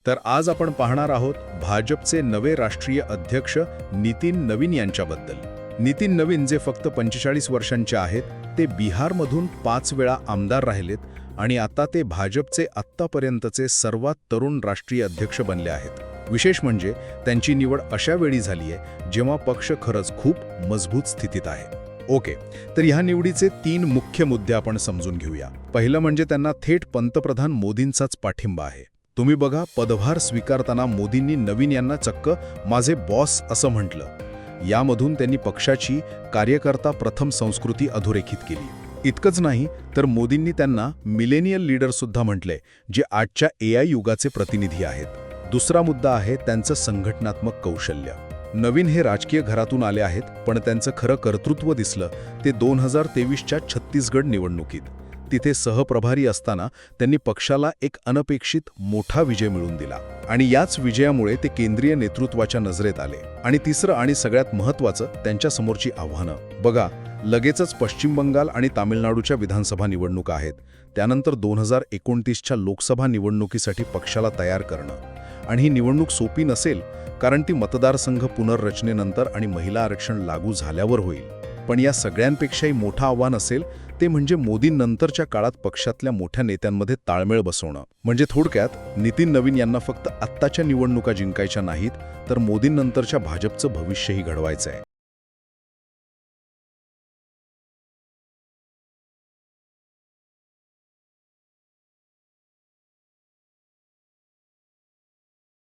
तर आज आपण पाहणार आहोत भाजपचे नवे राष्ट्रीय अध्यक्ष नितीन नवीन यांच्याबद्दल. नितीन नवीन जे फक्त 45 वर्षांचे आहेत, ते बिहारमधून 5 वेळा आमदार राहिलेत आणि आता ते भाजपचे आत्तापर्यंतचे सर्वात तरुण राष्ट्रीय अध्यक्ष बनले आहेत. विशेष म्हणजे त्यांची निवड अशा वेळी झाली आहे जेव्हा पक्ष खरंच खूप मजबूत स्थितीत आहे. ओके, तर ह्या निवडीचे 3 मुख्य मुद्दे आपण समजून घेऊया. पहिलं म्हणजे त्यांना थेट पंतप्रधान मोदींचाच पाठिंबा आहे. तुम्ही बघा, पदभार स्वीकारताना मोदींनी नवीन यांना चक्क माझे बॉस असं म्हटलं. यामधून त्यांनी पक्षाची कार्यकर्ता प्रथम संस्कृती अधोरेखित केली. इतकंच नाही, तर मोदींनी त्यांना मिलेनियल लीडर सुद्धा म्हटले, जे आजच्या AI युगाचे प्रतिनिधी आहेत. दुसरा मुद्दा आहे त्यांचं संघटनात्मक कौशल्य. नवीन हे राजकीय घरातून आले आहेत, पण त्यांचं खरं कर्तृत्व दिसलं ते 2023च्या छत्तीसगड निवडणुकीत. तिथे सहप्रभारी असताना त्यांनी पक्षाला एक अनपेक्षित मोठा विजय मिळवून दिला आणि याच विजयामुळे ते केंद्रीय नेतृत्वाच्या नजरेत आले. आणि तिसरं आणि सगळ्यात महत्त्वाचं, त्यांच्या समोरची आव्हानं बघा. लगेचच पश्चिम बंगाल आणि तामिळनाडूच्या विधानसभा निवडणुका आहेत. त्यानंतर 2029च्या लोकसभा निवडणुकीसाठी पक्षाला तयार करणं. आणि ही निवडणूक सोपी नसेल, कारण ती मतदारसंघ पुनर्रचनेनंतर आणि महिला आरक्षण लागू झाल्यावर होईल. पण या सगळ्यांपेक्षाही मोठं आव्हान असेल ते म्हणजे मोदींनंतरच्या काळात पक्षातल्या मोठ्या नेत्यांमध्ये ताळमेळ बसवणं. म्हणजे थोडक्यात नितीन नवीन यांना फक्त आत्ताच्या निवडणुका जिंकायच्या नाहीत, तर मोदींनंतरच्या भाजपचं भविष्यही घडवायचं आहे.